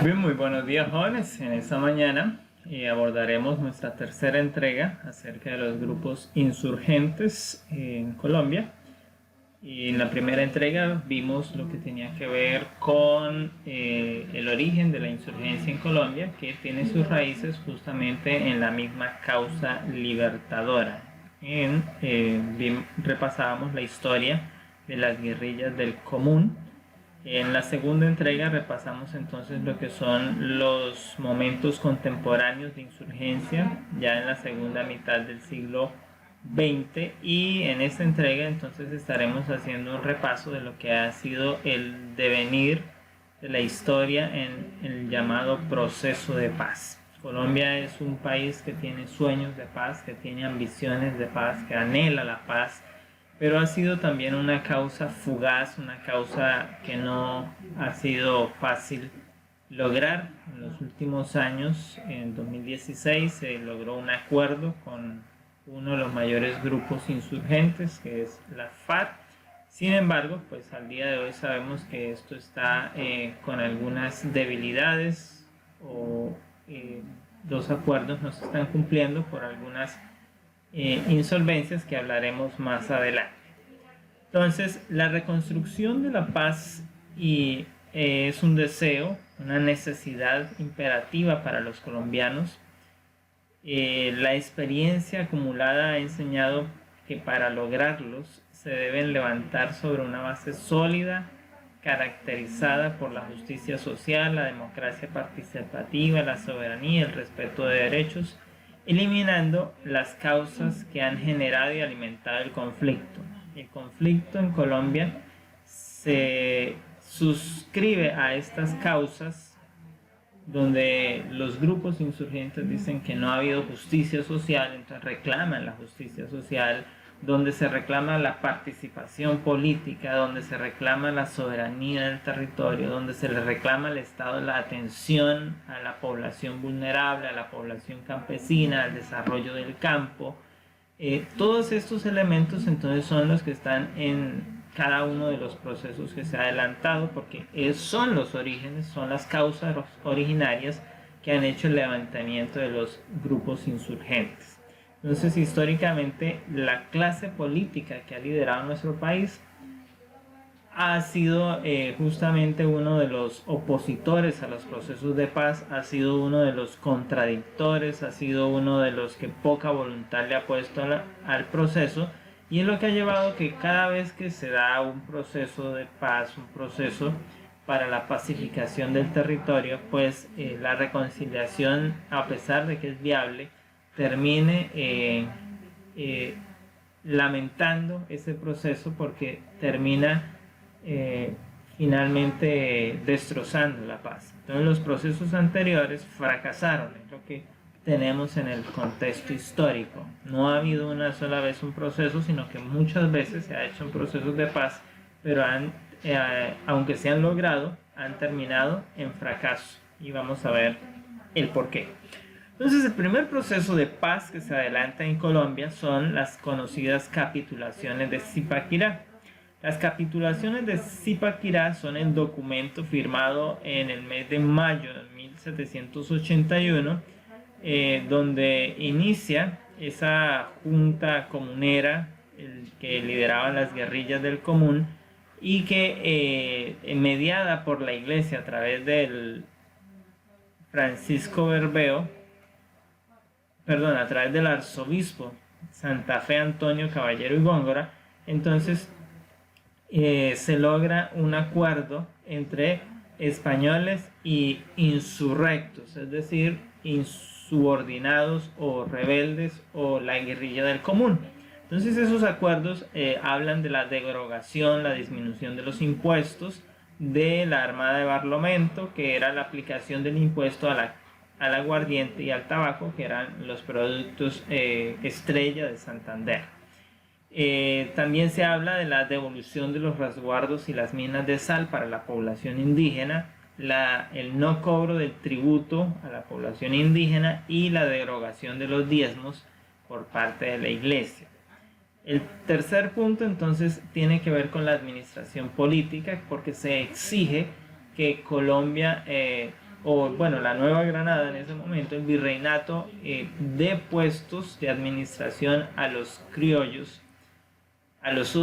Bien, muy buenos días, jóvenes. En esta mañana abordaremos nuestra tercera entrega acerca de los grupos insurgentes en Colombia. Y en la primera entrega vimos lo que tenía que ver con el origen de la insurgencia en Colombia, que tiene sus raíces justamente en la misma causa libertadora. Repasábamos la historia de las guerrillas del Común. En la segunda entrega repasamos entonces lo que son los momentos contemporáneos de insurgencia, ya en la segunda mitad del siglo XX, y en esta entrega entonces estaremos haciendo un repaso de lo que ha sido el devenir de la historia en el llamado proceso de paz. Colombia es un país que tiene sueños de paz, que tiene ambiciones de paz, que anhela la paz, pero ha sido también una causa fugaz, una causa que no ha sido fácil lograr. En los últimos años, en 2016, se logró un acuerdo con uno de los mayores grupos insurgentes, que es la FARC. Sin embargo, pues al día de hoy sabemos que esto está con algunas debilidades, o los acuerdos no se están cumpliendo por algunas insolvencias que hablaremos más adelante. Entonces, la reconstrucción de la paz es un deseo, una necesidad imperativa para los colombianos. La experiencia acumulada ha enseñado que para lograrlos se deben levantar sobre una base sólida, caracterizada por la justicia social, la democracia participativa, la soberanía y el respeto de derechos, eliminando las causas que han generado y alimentado el conflicto. El conflicto en Colombia se suscribe a estas causas, donde los grupos insurgentes dicen que no ha habido justicia social, entonces reclaman la justicia social, donde se reclama la participación política, donde se reclama la soberanía del territorio, donde se le reclama al Estado la atención a la población vulnerable, a la población campesina, al desarrollo del campo. Todos estos elementos entonces son los que están en cada uno de los procesos que se ha adelantado, porque son los orígenes, son las causas originarias que han hecho el levantamiento de los grupos insurgentes. Entonces, históricamente, la clase política que ha liderado nuestro país ha sido justamente uno de los opositores a los procesos de paz, ha sido uno de los contradictores, ha sido uno de los que poca voluntad le ha puesto al proceso, y es lo que ha llevado que cada vez que se da un proceso de paz, un proceso para la pacificación del territorio, pues la reconciliación, a pesar de que es viable, termine lamentando ese proceso, porque termina finalmente destrozando la paz. Entonces los procesos anteriores fracasaron, es lo que tenemos en el contexto histórico. No ha habido una sola vez un proceso, sino que muchas veces se ha hecho un proceso de paz, pero aunque se han logrado, han terminado en fracaso, y vamos a ver el porqué. Entonces, el primer proceso de paz que se adelanta en Colombia son las conocidas capitulaciones de Zipaquirá. Las capitulaciones de Zipaquirá son el documento firmado en el mes de mayo de 1781, donde inicia esa junta comunera que lideraba las guerrillas del Común, y que mediada por la iglesia a través del a través del arzobispo Santa Fe Antonio Caballero y Góngora, entonces se logra un acuerdo entre españoles y insurrectos, es decir, insubordinados o rebeldes o la guerrilla del Común. Entonces esos acuerdos hablan de la derogación, la disminución de los impuestos de la Armada de Barlovento, que era la aplicación del impuesto al aguardiente y al tabaco, que eran los productos estrella de Santander. También se habla de la devolución de los resguardos y las minas de sal para la población indígena, el no cobro del tributo a la población indígena y la derogación de los diezmos por parte de la iglesia. El tercer punto entonces tiene que ver con la administración política, porque se exige que Colombia o bueno, la Nueva Granada en ese momento, el virreinato, de puestos de administración a los criollos, a los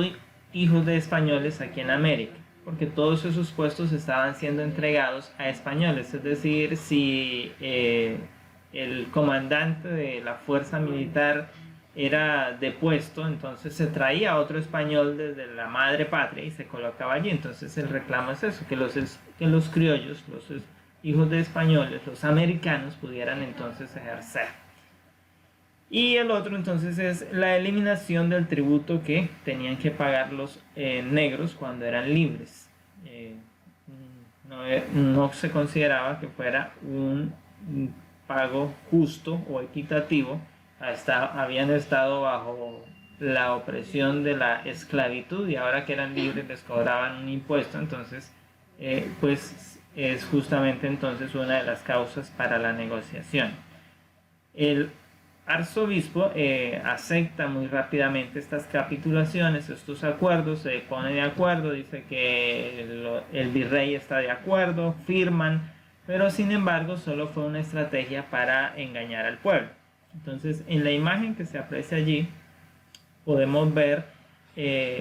hijos de españoles aquí en América, porque todos esos puestos estaban siendo entregados a españoles. Es decir, si el comandante de la fuerza militar era depuesto, entonces se traía a otro español desde la madre patria y se colocaba allí. Entonces el reclamo es eso, que los criollos, los hijos de españoles, los americanos, pudieran entonces ejercer. Y el otro entonces es la eliminación del tributo que tenían que pagar los negros cuando eran libres. No se consideraba que fuera un pago justo o equitativo. Habían estado bajo la opresión de la esclavitud y ahora que eran libres les cobraban un impuesto. Entonces pues es justamente entonces una de las causas para la negociación. El arzobispo acepta muy rápidamente estas capitulaciones, estos acuerdos, se pone de acuerdo, dice que el virrey está de acuerdo, firman, pero sin embargo solo fue una estrategia para engañar al pueblo. Entonces en la imagen que se aprecia allí podemos ver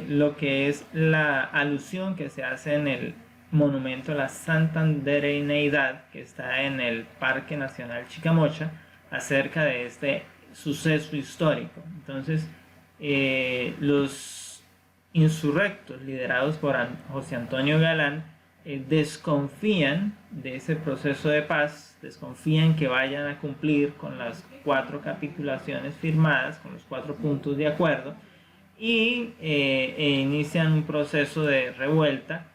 lo que es la alusión que se hace en el monumento a la Santandereaneidad que está en el Parque Nacional Chicamocha acerca de este suceso histórico. Entonces los insurrectos liderados por José Antonio Galán desconfían de ese proceso de paz, desconfían que vayan a cumplir con las 4 capitulaciones firmadas, con los 4 puntos de acuerdo, y inician un proceso de revuelta.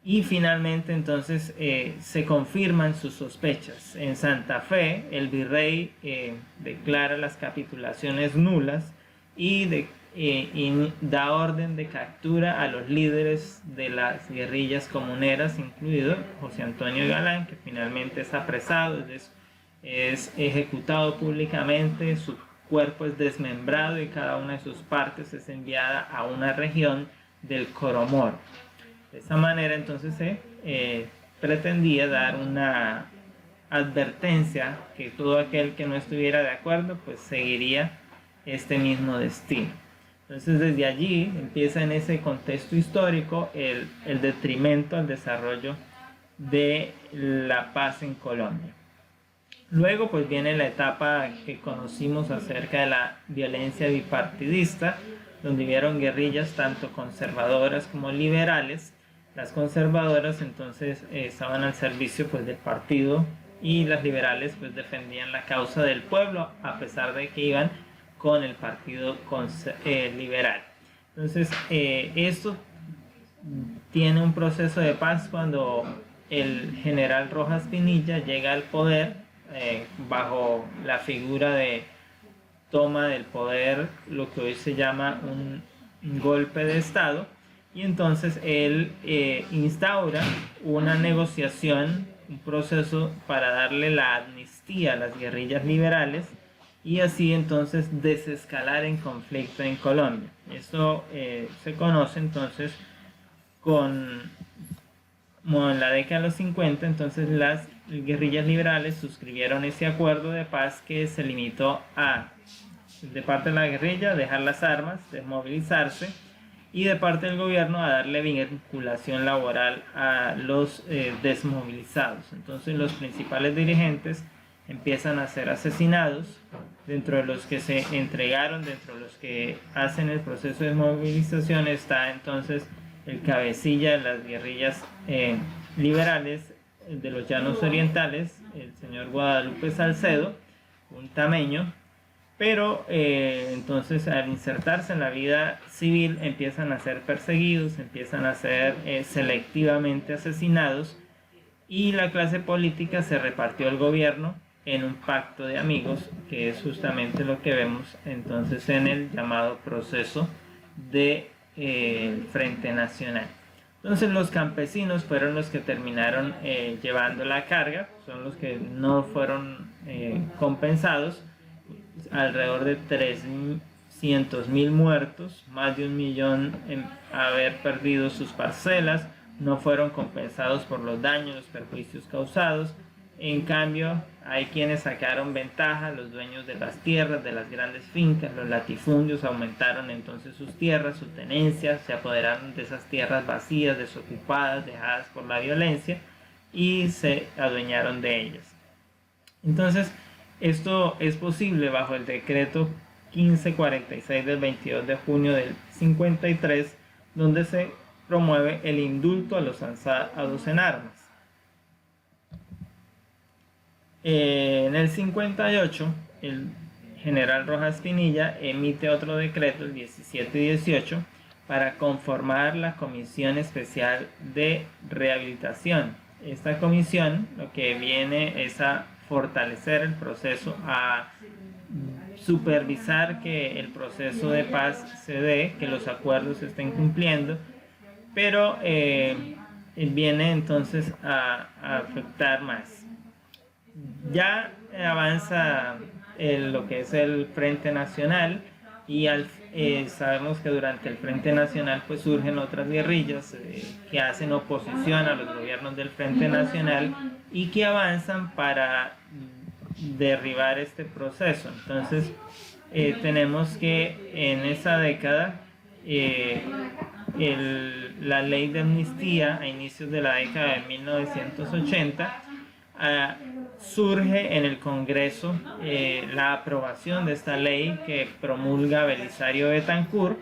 Y finalmente entonces se confirman sus sospechas. En Santa Fe el virrey declara las capitulaciones nulas y da orden de captura a los líderes de las guerrillas comuneras, incluido José Antonio Galán, que finalmente es apresado, es ejecutado públicamente, su cuerpo es desmembrado y cada una de sus partes es enviada a una región del Coromor. De esa manera entonces se pretendía dar una advertencia que todo aquel que no estuviera de acuerdo pues seguiría este mismo destino. Entonces desde allí empieza en ese contexto histórico el detrimento al desarrollo de la paz en Colombia. Luego pues viene la etapa que conocimos acerca de la violencia bipartidista, donde hubieron guerrillas tanto conservadoras como liberales. Las conservadoras entonces estaban al servicio pues del partido y las liberales pues defendían la causa del pueblo a pesar de que iban con el partido liberal. Entonces esto tiene un proceso de paz cuando el general Rojas Pinilla llega al poder bajo la figura de toma del poder, lo que hoy se llama un golpe de estado. Y entonces él instaura una negociación, un proceso para darle la amnistía a las guerrillas liberales y así entonces desescalar en conflicto en Colombia. Esto se conoce entonces como en la década de los 50, entonces las guerrillas liberales suscribieron ese acuerdo de paz que se limitó a, de parte de la guerrilla, dejar las armas, desmovilizarse, y de parte del gobierno a darle vinculación laboral a los desmovilizados. Entonces los principales dirigentes empiezan a ser asesinados, dentro de los que se entregaron, dentro de los que hacen el proceso de movilización está entonces el cabecilla de las guerrillas liberales de los Llanos Orientales, el señor Guadalupe Salcedo, un tameño. Pero entonces al insertarse en la vida civil empiezan a ser perseguidos, empiezan a ser selectivamente asesinados y la clase política se repartió el gobierno en un pacto de amigos, que es justamente lo que vemos entonces en el llamado proceso de Frente Nacional. Entonces los campesinos fueron los que terminaron llevando la carga, son los que no fueron compensados. Alrededor de 300.000 muertos, más de 1 millón en haber perdido sus parcelas, no fueron compensados por los daños, los perjuicios causados. En cambio, hay quienes sacaron ventaja, los dueños de las tierras, de las grandes fincas, los latifundios aumentaron entonces sus tierras, su tenencia, se apoderaron de esas tierras vacías, desocupadas, dejadas por la violencia y se adueñaron de ellas. Entonces, esto es posible bajo el decreto 1546 del 22 de junio del 53, donde se promueve el indulto a los alzados en armas. En el 58, el general Rojas Pinilla emite otro decreto, el 17 y 18, para conformar la Comisión Especial de Rehabilitación. Esta comisión lo que viene es a fortalecer el proceso, a supervisar que el proceso de paz se dé, que los acuerdos se estén cumpliendo, pero viene entonces a afectar más. Ya avanza lo que es el Frente Nacional y sabemos que durante el Frente Nacional pues surgen otras guerrillas que hacen oposición a los gobiernos del Frente Nacional y que avanzan para derribar este proceso. Entonces tenemos que en esa década la ley de amnistía a inicios de la década de 1980 surge en el Congreso la aprobación de esta ley que promulga Belisario Betancur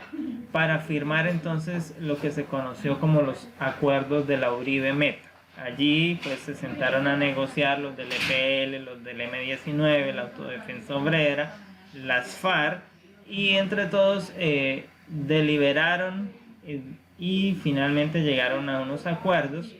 para firmar entonces lo que se conoció como los acuerdos de la Uribe Meta. Allí pues se sentaron a negociar los del EPL, los del M-19, la Autodefensa Obrera, las FARC y entre todos deliberaron y finalmente llegaron a unos acuerdos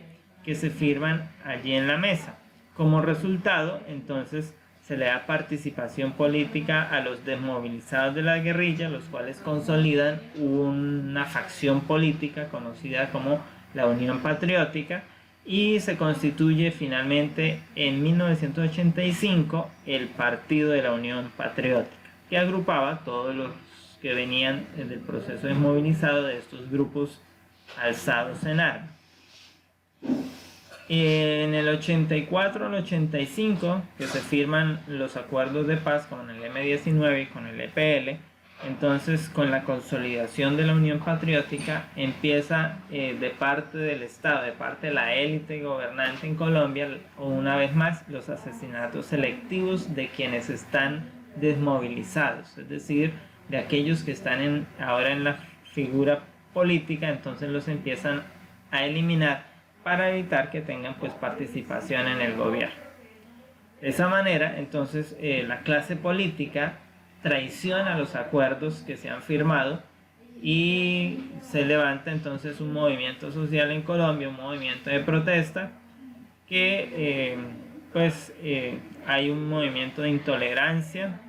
que se firman allí en la mesa. Como resultado, entonces, se le da participación política a los desmovilizados de la guerrilla, los cuales consolidan una facción política conocida como la Unión Patriótica, y se constituye finalmente en 1985 el Partido de la Unión Patriótica, que agrupaba todos los que venían del proceso desmovilizado de estos grupos alzados en armas. En el 84 al 85, que se firman los acuerdos de paz con el M-19 y con el EPL, entonces con la consolidación de la Unión Patriótica empieza de parte del Estado, de parte de la élite gobernante en Colombia, una vez más los asesinatos selectivos de quienes están desmovilizados, es decir, de aquellos que están ahora en la figura política, entonces los empiezan a eliminar para evitar que tengan pues participación en el gobierno. De esa manera, entonces, la clase política traiciona los acuerdos que se han firmado y se levanta entonces un movimiento social en Colombia, un movimiento de protesta que hay un movimiento de intolerancia.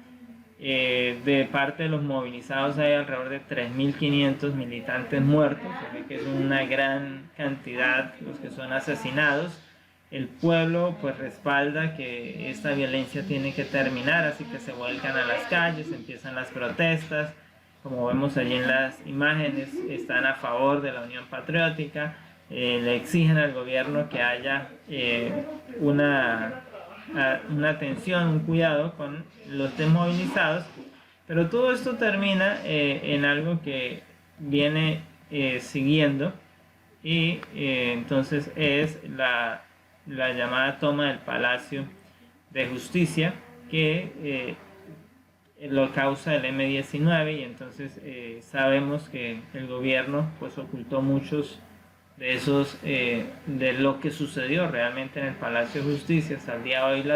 De parte de los movilizados hay alrededor de 3.500 militantes muertos, que es una gran cantidad los que son asesinados. El pueblo pues respalda que esta violencia tiene que terminar, así que se vuelcan a las calles, empiezan las protestas. Como vemos allí en las imágenes, están a favor de la Unión Patriótica, le exigen al gobierno que haya una atención, un cuidado con los desmovilizados, pero todo esto termina en algo que viene siguiendo y entonces es la llamada toma del Palacio de Justicia que lo causa el M-19 y entonces sabemos que el gobierno pues ocultó muchos de esos de lo que sucedió realmente en el Palacio de Justicia. Hasta el día de hoy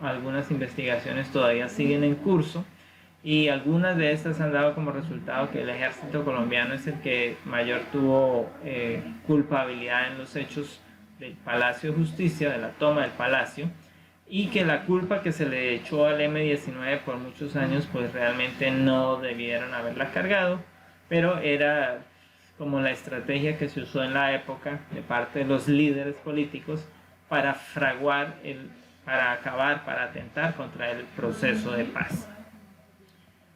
algunas investigaciones todavía siguen en curso y algunas de estas han dado como resultado que el ejército colombiano es el que mayor tuvo culpabilidad en los hechos del Palacio de Justicia, de la toma del Palacio, y que la culpa que se le echó al M-19 por muchos años pues realmente no debieron haberla cargado, pero era como la estrategia que se usó en la época de parte de los líderes políticos para fraguar, para acabar, para atentar contra el proceso de paz.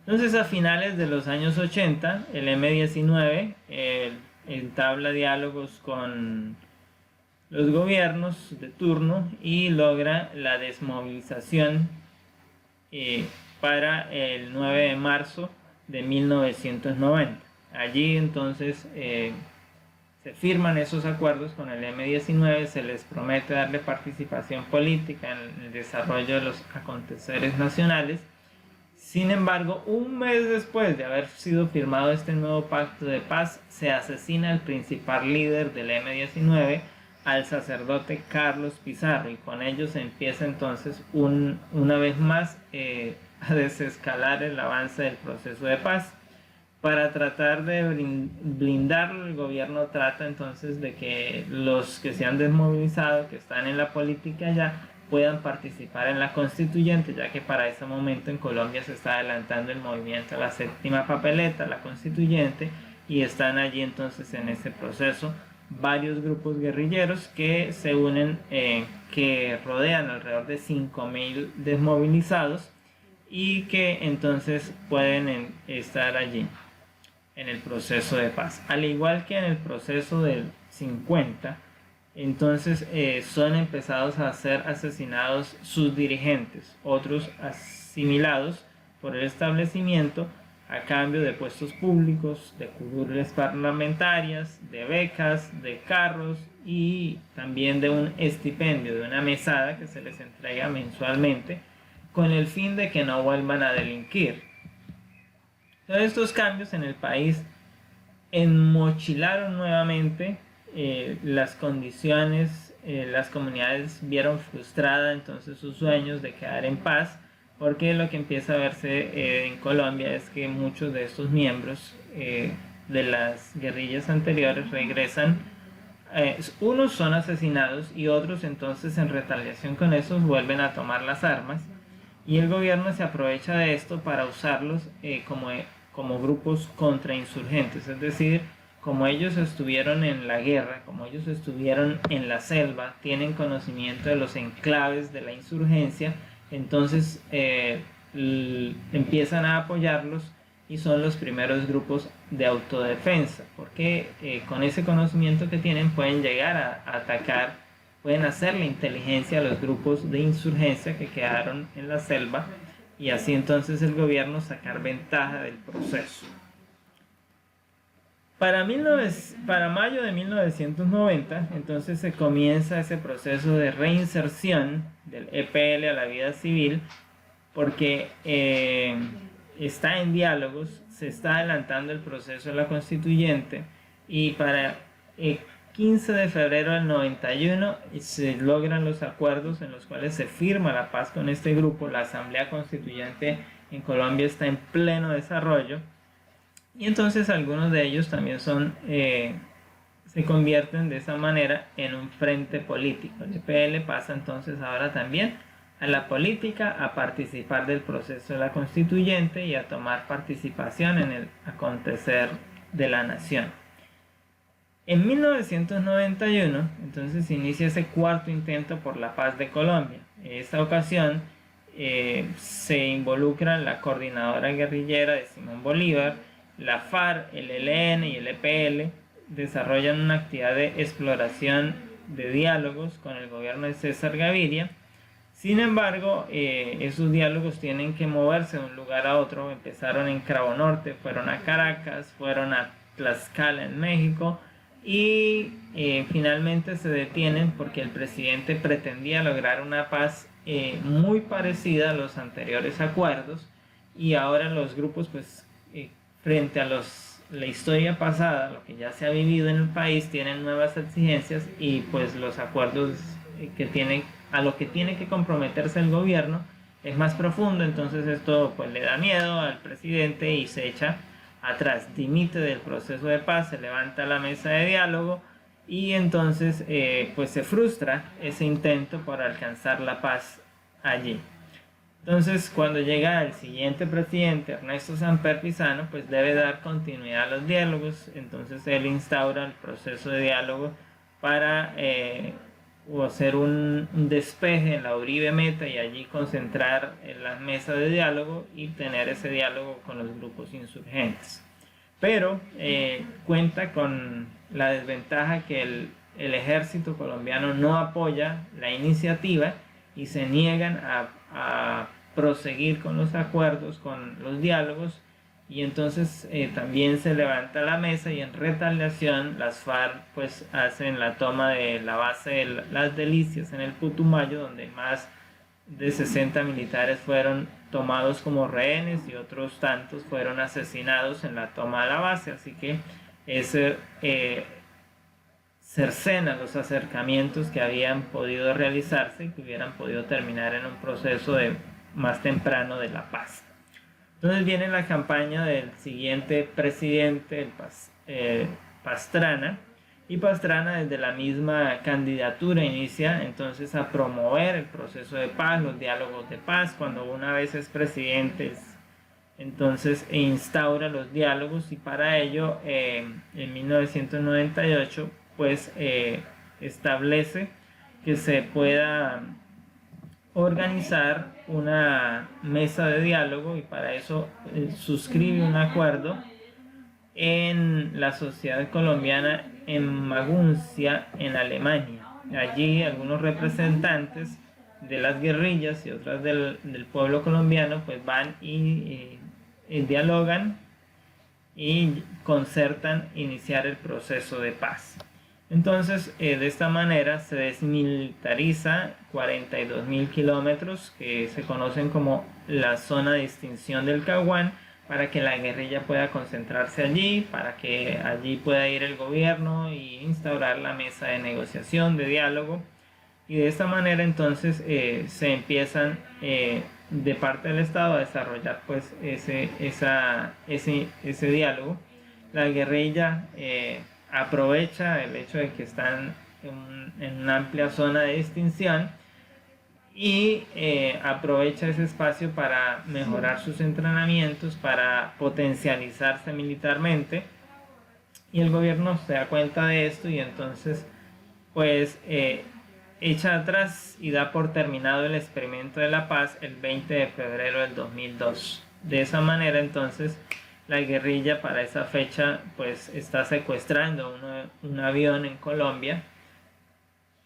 Entonces, a finales de los años 80, el M-19 entabla diálogos con los gobiernos de turno y logra la desmovilización para el 9 de marzo de 1990. Allí entonces se firman esos acuerdos con el M-19, se les promete darle participación política en el desarrollo de los aconteceres nacionales. Sin embargo, un mes después de haber sido firmado este nuevo pacto de paz, se asesina al principal líder del M-19, al sacerdote Carlos Pizarro, y con ello se empieza entonces una vez más a desescalar el avance del proceso de paz. Para tratar de blindarlo, el gobierno trata entonces de que los que se han desmovilizado, que están en la política ya, puedan participar en la constituyente, ya que para ese momento en Colombia se está adelantando el movimiento a la séptima papeleta, la constituyente, y están allí entonces en ese proceso varios grupos guerrilleros que se unen, que rodean alrededor de 5.000 desmovilizados y que entonces pueden estar allí en el proceso de paz. Al igual que en el proceso del 50, entonces son empezados a ser asesinados sus dirigentes, otros asimilados por el establecimiento a cambio de puestos públicos, de curules parlamentarias, de becas, de carros y también de un estipendio, de una mesada que se les entrega mensualmente con el fin de que no vuelvan a delinquir. Todos estos cambios en el país enmochilaron nuevamente las condiciones, las comunidades vieron frustrada entonces sus sueños de quedar en paz, porque lo que empieza a verse en Colombia es que muchos de estos miembros de las guerrillas anteriores regresan, unos son asesinados y otros entonces en retaliación con esos vuelven a tomar las armas, y el gobierno se aprovecha de esto para usarlos como grupos contrainsurgentes, es decir, como ellos estuvieron en la guerra, como ellos estuvieron en la selva, tienen conocimiento de los enclaves de la insurgencia, entonces empiezan a apoyarlos y son los primeros grupos de autodefensa, porque con ese conocimiento que tienen pueden llegar a atacar, pueden hacerle inteligencia a los grupos de insurgencia que quedaron en la selva y así entonces el gobierno sacar ventaja del proceso. Para mayo de 1990, entonces se comienza ese proceso de reinserción del EPL a la vida civil, porque está en diálogos, se está adelantando el proceso de la constituyente, y para 15 de febrero del 91 se logran los acuerdos en los cuales se firma la paz con este grupo. La Asamblea Constituyente en Colombia está en pleno desarrollo. Y entonces algunos de ellos también se convierten de esa manera en un frente político. El EPL pasa entonces ahora también a la política, a participar del proceso de la constituyente y a tomar participación en el acontecer de la nación. En 1991 entonces se inicia ese cuarto intento por la paz de Colombia. En esta ocasión se involucran la coordinadora guerrillera de Simón Bolívar, la FARC, el ELN y el EPL. Desarrollan una actividad de exploración de diálogos con el gobierno de César Gaviria. Sin embargo, esos diálogos tienen que moverse de un lugar a otro. Empezaron en Cravo Norte, fueron a Caracas, fueron a Tlaxcala en México y finalmente se detienen porque el presidente pretendía lograr una paz muy parecida a los anteriores acuerdos, y ahora los grupos pues frente a la historia pasada, lo que ya se ha vivido en el país, tienen nuevas exigencias y pues los acuerdos a lo que tiene que comprometerse el gobierno es más profundo. Entonces esto pues le da miedo al presidente y se echa atrás, dimite del proceso de paz, se levanta la mesa de diálogo y entonces pues se frustra ese intento por alcanzar la paz allí. Entonces, cuando llega el siguiente presidente, Ernesto Samper Pizano, pues debe dar continuidad a los diálogos. Entonces él instaura el proceso de diálogo para hacer un despeje en la Uribe Meta y allí concentrar en las mesas de diálogo y tener ese diálogo con los grupos insurgentes. Pero cuenta con la desventaja que el ejército colombiano no apoya la iniciativa y se niegan a proseguir con los acuerdos, con los diálogos, y entonces también se levanta la mesa y en retaliación las FARC pues hacen la toma de la base de Las Delicias en el Putumayo, donde más de 60 militares fueron tomados como rehenes y otros tantos fueron asesinados en la toma de la base. Así que ese cercena los acercamientos que habían podido realizarse y que hubieran podido terminar en un proceso más temprano de la paz. Entonces viene la campaña del siguiente presidente, Pastrana, y Pastrana desde la misma candidatura inicia entonces a promover el proceso de paz, los diálogos de paz. Cuando una vez es presidente, entonces instaura los diálogos, y para ello en 1998 pues establece que se pueda organizar una mesa de diálogo, y para eso suscribe un acuerdo en la sociedad colombiana en Maguncia, en Alemania. Allí algunos representantes de las guerrillas y otras del pueblo colombiano pues van y dialogan y concertan iniciar el proceso de paz. Entonces, de esta manera se desmilitariza 42.000 kilómetros que se conocen como la zona de extinción del Caguán, para que la guerrilla pueda concentrarse allí, para que allí pueda ir el gobierno y instaurar la mesa de negociación, de diálogo. Y de esta manera entonces se empiezan de parte del Estado a desarrollar pues ese diálogo. La guerrilla aprovecha el hecho de que están en una amplia zona de extinción y aprovecha ese espacio para mejorar sus entrenamientos, para potencializarse militarmente, y el gobierno se da cuenta de esto y entonces pues echa atrás y da por terminado el experimento de la paz el 20 de febrero del 2002. De esa manera entonces la guerrilla para esa fecha pues está secuestrando un avión en Colombia,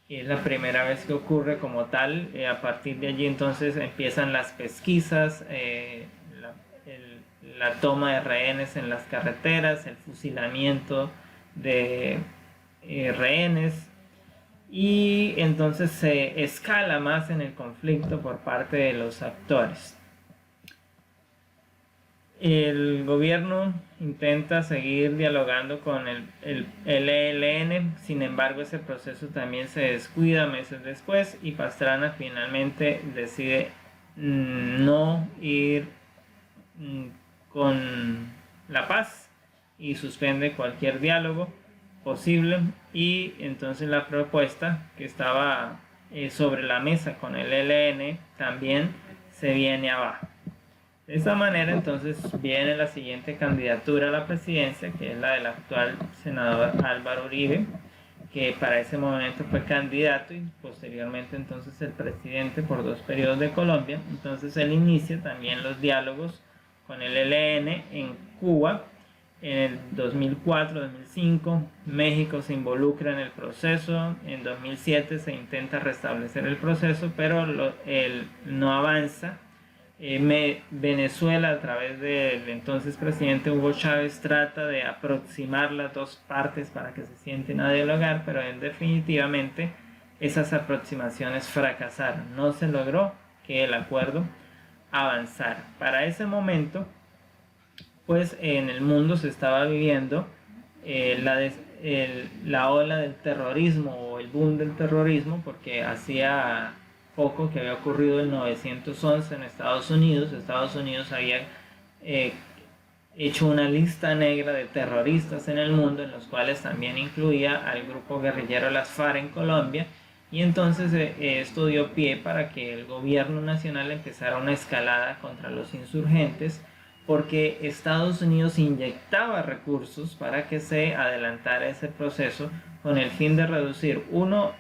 y es la primera vez que ocurre como tal. A partir de allí entonces empiezan las pesquisas, la toma de rehenes en las carreteras, el fusilamiento de rehenes, y entonces se escala más en el conflicto por parte de los actores. El gobierno intenta seguir dialogando con el ELN, sin embargo ese proceso también se descuida meses después, y Pastrana finalmente decide no ir con la paz y suspende cualquier diálogo posible, y entonces la propuesta que estaba sobre la mesa con el ELN también se viene abajo. De esta manera entonces viene la siguiente candidatura a la presidencia, que es la del actual senador Álvaro Uribe, que para ese momento fue candidato y posteriormente entonces el presidente por 2 periodos de Colombia. Entonces él inicia también los diálogos con el ELN en Cuba. En el 2004-2005 México se involucra en el proceso. En 2007 se intenta restablecer el proceso, pero él no avanza. Venezuela, a través del entonces presidente Hugo Chávez, trata de aproximar las dos partes para que se sienten a dialogar, pero definitivamente esas aproximaciones fracasaron. No se logró que el acuerdo avanzara. Para ese momento pues en el mundo se estaba viviendo la ola del terrorismo, o el boom del terrorismo, porque hacía poco que había ocurrido el 911 en Estados Unidos. Estados Unidos había hecho una lista negra de terroristas en el mundo, en los cuales también incluía al grupo guerrillero Las FARC en Colombia, y entonces esto dio pie para que el gobierno nacional empezara una escalada contra los insurgentes, porque Estados Unidos inyectaba recursos para que se adelantara ese proceso, con el fin de reducir, uno,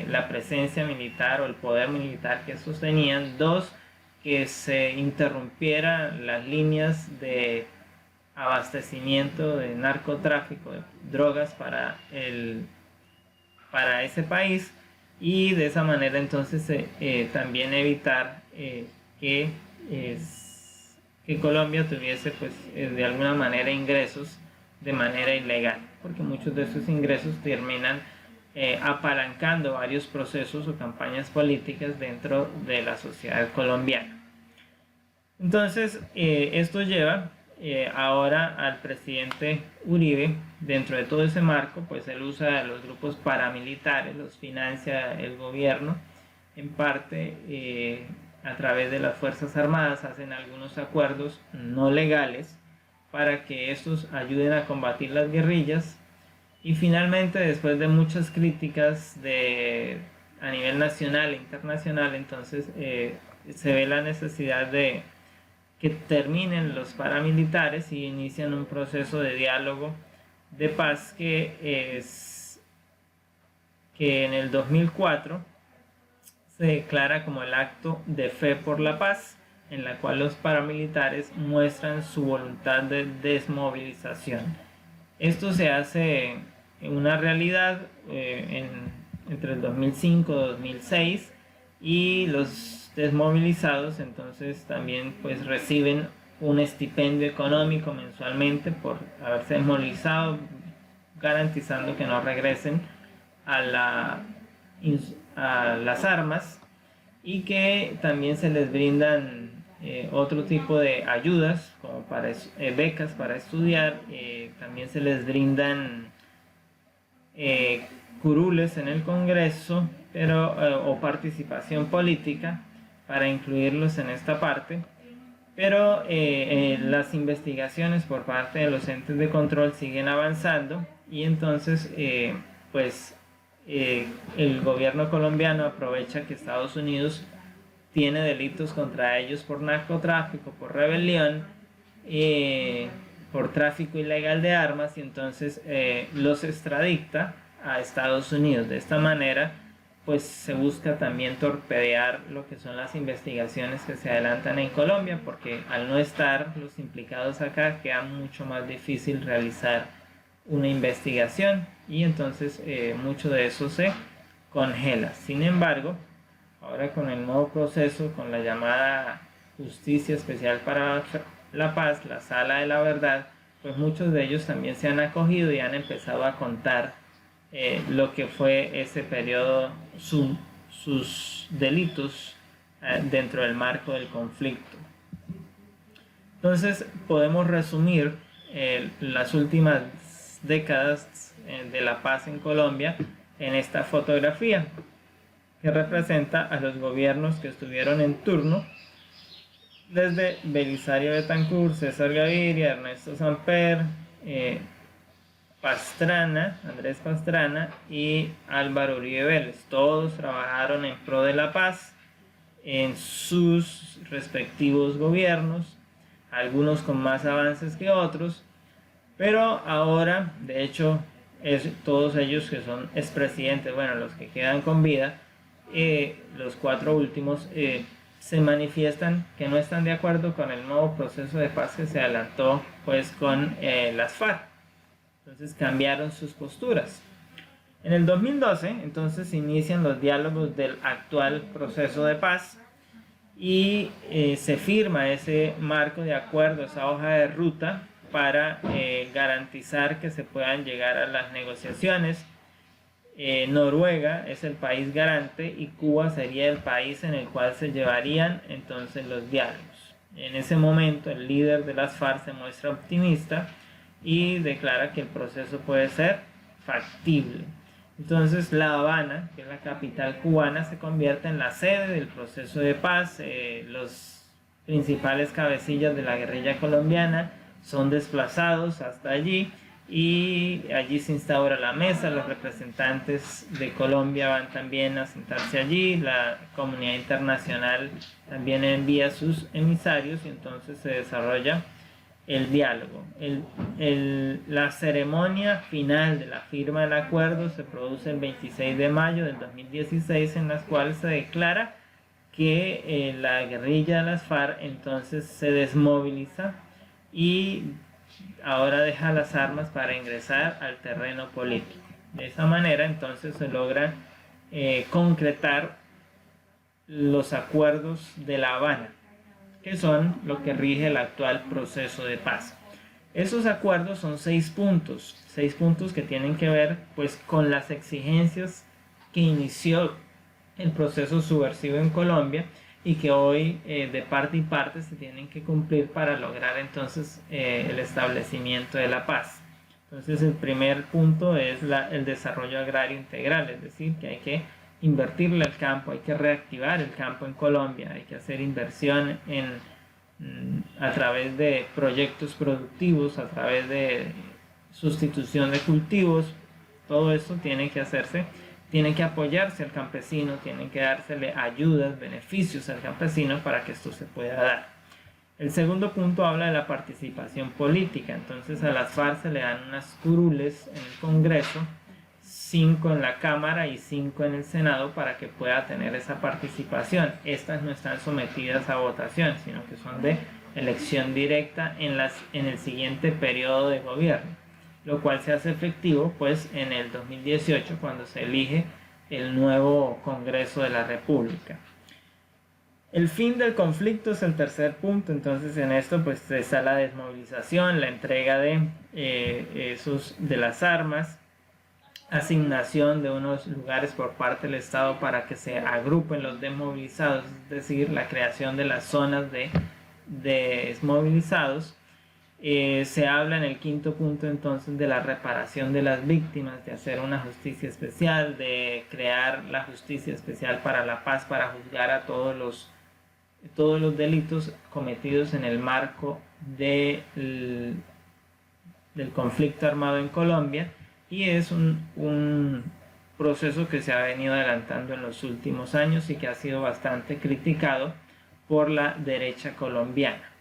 la presencia militar o el poder militar que estos tenían; dos, que se interrumpieran las líneas de abastecimiento de narcotráfico, de drogas para para ese país, y de esa manera entonces también evitar que Colombia tuviese pues de alguna manera ingresos de manera ilegal, porque muchos de esos ingresos terminan apalancando varios procesos o campañas políticas dentro de la sociedad colombiana. Entonces esto lleva ahora al presidente Uribe, dentro de todo ese marco, pues él usa los grupos paramilitares, los financia el gobierno en parte a través de las Fuerzas Armadas, hacen algunos acuerdos no legales para que estos ayuden a combatir las guerrillas, y finalmente, después de muchas críticas a nivel nacional e internacional, entonces se ve la necesidad de que terminen los paramilitares y inician un proceso de diálogo de paz que en el 2004 se declara como el acto de fe por la paz, en la cual los paramilitares muestran su voluntad de desmovilización. Esto se hace una realidad entre el 2005 y 2006, y los desmovilizados entonces también pues reciben un estipendio económico mensualmente por haberse desmovilizado, garantizando que no regresen a las armas, y que también se les brindan otro tipo de ayudas como para becas para estudiar, también se les brindan curules en el Congreso, o participación política para incluirlos en esta parte, pero las investigaciones por parte de los entes de control siguen avanzando, y entonces el gobierno colombiano aprovecha que Estados Unidos tiene delitos contra ellos por narcotráfico, por rebelión, por tráfico ilegal de armas, y entonces los extradicta a Estados Unidos. De esta manera pues se busca también torpedear lo que son las investigaciones que se adelantan en Colombia, porque al no estar los implicados acá queda mucho más difícil realizar una investigación, y entonces mucho de eso se congela. Sin embargo, ahora con el nuevo proceso, con la llamada Justicia Especial para la Paz, la Sala de la Verdad, pues muchos de ellos también se han acogido y han empezado a contar lo que fue ese periodo, sus delitos dentro del marco del conflicto. Entonces podemos resumir las últimas décadas de la paz en Colombia en esta fotografía, que representa a los gobiernos que estuvieron en turno desde Belisario Betancur, César Gaviria, Ernesto Samper, Andrés Pastrana y Álvaro Uribe Vélez. Todos trabajaron en pro de la paz en sus respectivos gobiernos, algunos con más avances que otros, pero ahora, de hecho, todos ellos que son expresidentes, bueno, los que quedan con vida, los cuatro últimos, se manifiestan que no están de acuerdo con el nuevo proceso de paz que se adelantó pues con las FARC. Entonces cambiaron sus posturas. En el 2012 entonces se inician los diálogos del actual proceso de paz, y se firma ese marco de acuerdo, esa hoja de ruta para garantizar que se puedan llegar a las negociaciones. Noruega es el país garante y Cuba sería el país en el cual se llevarían entonces los diálogos. En ese momento el líder de las FARC se muestra optimista y declara que el proceso puede ser factible. Entonces La Habana, que es la capital cubana, se convierte en la sede del proceso de paz. Los principales cabecillas de la guerrilla colombiana son desplazados hasta allí, y allí se instaura la mesa. Los representantes de Colombia van también a sentarse allí, la comunidad internacional también envía sus emisarios, y entonces se desarrolla el diálogo. La ceremonia final de la firma del acuerdo se produce el 26 de mayo del 2016, en la cual se declara que la guerrilla de las FARC entonces se desmoviliza y ahora deja las armas para ingresar al terreno político. De esa manera entonces se logra concretar los acuerdos de La Habana, que son lo que rige el actual proceso de paz. Esos acuerdos son 6 puntos que tienen que ver pues con las exigencias que inició el proceso subversivo en Colombia y que hoy de parte y parte se tienen que cumplir para lograr entonces el establecimiento de la paz. Entonces el primer punto es el desarrollo agrario integral, es decir, que hay que invertirle al campo, hay que reactivar el campo en Colombia, hay que hacer inversión a través de proyectos productivos, a través de sustitución de cultivos. Todo esto tiene que hacerse, tiene que apoyarse al campesino, tienen que dársele ayudas, beneficios al campesino para que esto se pueda dar. El segundo punto habla de la participación política. Entonces a las FARC se le dan unas curules en el Congreso, 5 en la Cámara y 5 en el Senado, para que pueda tener esa participación. Estas no están sometidas a votación, sino que son de elección directa en el siguiente periodo de gobierno, lo cual se hace efectivo pues en el 2018, cuando se elige el nuevo Congreso de la República. El fin del conflicto es el tercer punto. Entonces en esto pues está la desmovilización, la entrega de las armas, asignación de unos lugares por parte del Estado para que se agrupen los desmovilizados, es decir, la creación de las zonas de desmovilizados. Se habla en el quinto punto entonces de la reparación de las víctimas, de hacer una justicia especial, de crear la justicia especial para la paz, para juzgar a todos los delitos cometidos en el marco del conflicto armado en Colombia. Y es un proceso que se ha venido adelantando en los últimos años y que ha sido bastante criticado por la derecha colombiana.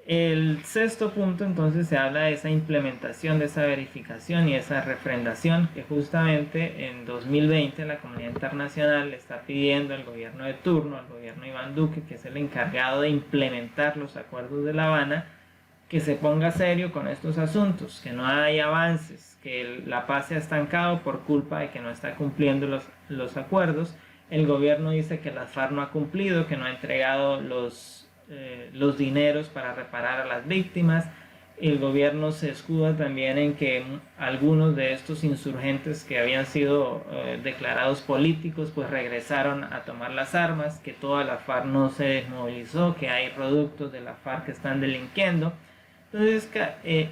El sexto punto entonces se habla de esa implementación, de esa verificación y esa refrendación que justamente en 2020 la comunidad internacional le está pidiendo al gobierno de turno, al gobierno de Iván Duque, que es el encargado de implementar los acuerdos de La Habana, que se ponga serio con estos asuntos, que no hay avances, que la paz se ha estancado por culpa de que no está cumpliendo los acuerdos. El gobierno dice que la FARC no ha cumplido, que no ha entregado los dineros para reparar a las víctimas. El gobierno se escuda también en que algunos de estos insurgentes que habían sido declarados políticos pues regresaron a tomar las armas, que toda la FARC no se desmovilizó, que hay productos de la FARC que están delinquiendo. Entonces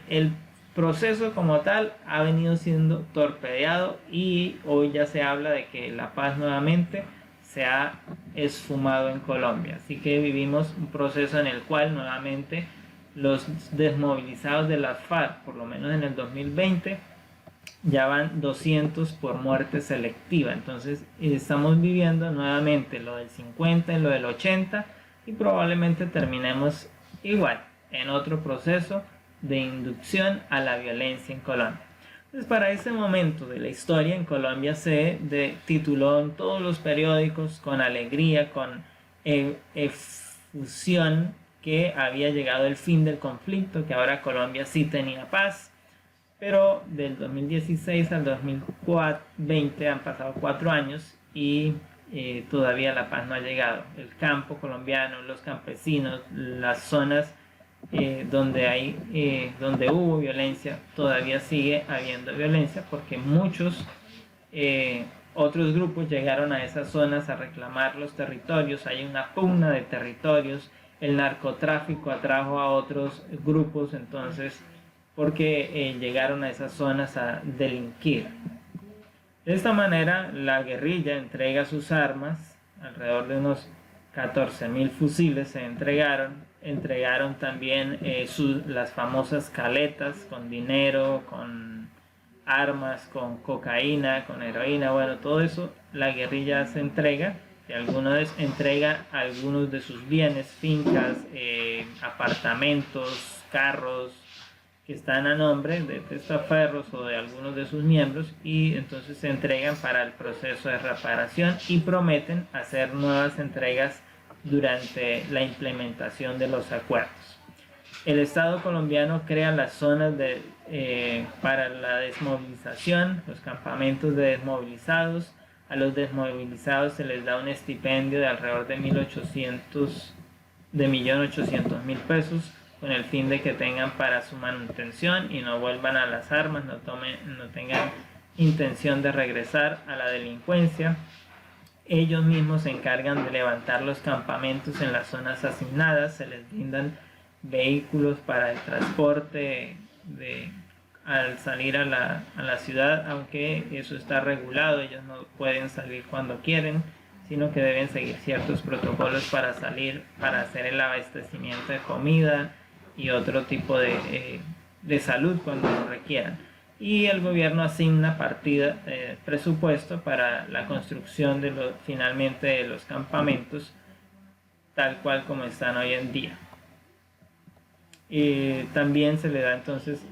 el proceso como tal ha venido siendo torpedeado y hoy ya se habla de que la paz nuevamente se ha esfumado en Colombia. Así que vivimos un proceso en el cual nuevamente los desmovilizados de las FARC, por lo menos en el 2020, ya van 200 por muerte selectiva. Entonces estamos viviendo nuevamente lo del 50 y lo del 80 y probablemente terminemos igual en otro proceso de inducción a la violencia en Colombia. Entonces, para ese momento de la historia en Colombia se tituló en todos los periódicos con alegría, con efusión, que había llegado el fin del conflicto, que ahora Colombia sí tenía paz. Pero del 2016 al 2020 han pasado 4 años y todavía la paz no ha llegado. El campo colombiano, los campesinos, las zonas donde hubo violencia, todavía sigue habiendo violencia, porque muchos otros grupos llegaron a esas zonas a reclamar los territorios. Hay una pugna de territorios, el narcotráfico atrajo a otros grupos, entonces porque llegaron a esas zonas a delinquir. De esta manera la guerrilla entrega sus armas, alrededor de unos 14.000 fusiles se entregaron también las famosas caletas con dinero, con armas, con cocaína, con heroína. Bueno, todo eso la guerrilla se entrega, y entrega algunos de sus bienes, fincas, apartamentos, carros que están a nombre de testaferros o de algunos de sus miembros, y entonces se entregan para el proceso de reparación y prometen hacer nuevas entregas durante la implementación de los acuerdos. El Estado colombiano crea las zonas para la desmovilización, los campamentos de desmovilizados. A los desmovilizados se les da un estipendio de alrededor de 1.800.000 pesos, con el fin de que tengan para su manutención y no vuelvan a las armas, no tengan intención de regresar a la delincuencia. Ellos mismos se encargan de levantar los campamentos en las zonas asignadas, se les brindan vehículos para el transporte al salir a la ciudad, aunque eso está regulado, ellos no pueden salir cuando quieren, sino que deben seguir ciertos protocolos para salir, para hacer el abastecimiento de comida y otro tipo de salud cuando lo requieran. Y el gobierno asigna partida, presupuesto para la construcción finalmente de los campamentos, tal cual como están hoy en día. También se le da entonces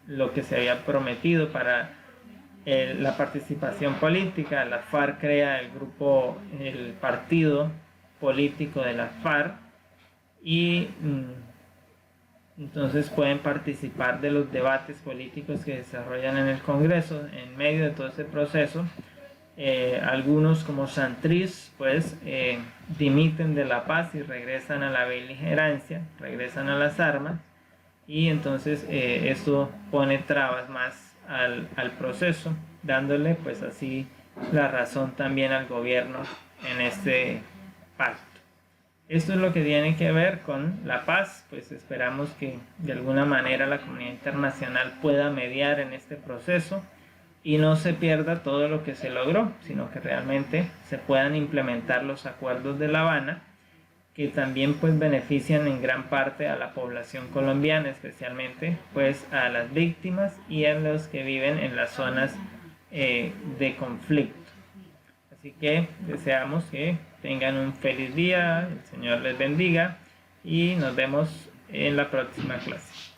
lo que se había prometido para la participación política. La FARC crea el partido político de la FARC y entonces pueden participar de los debates políticos que desarrollan en el Congreso. En medio de todo ese proceso, algunos como Santrich pues dimiten de la paz y regresan a la beligerancia, regresan a las armas, y entonces esto pone trabas más al proceso, dándole pues así la razón también al gobierno en este pacto. Esto es lo que tiene que ver con la paz. Pues esperamos que de alguna manera la comunidad internacional pueda mediar en este proceso y no se pierda todo lo que se logró, sino que realmente se puedan implementar los acuerdos de La Habana, que también pues benefician en gran parte a la población colombiana, especialmente pues a las víctimas y a los que viven en las zonas de conflicto. Así que deseamos que tengan un feliz día, el Señor les bendiga y nos vemos en la próxima clase.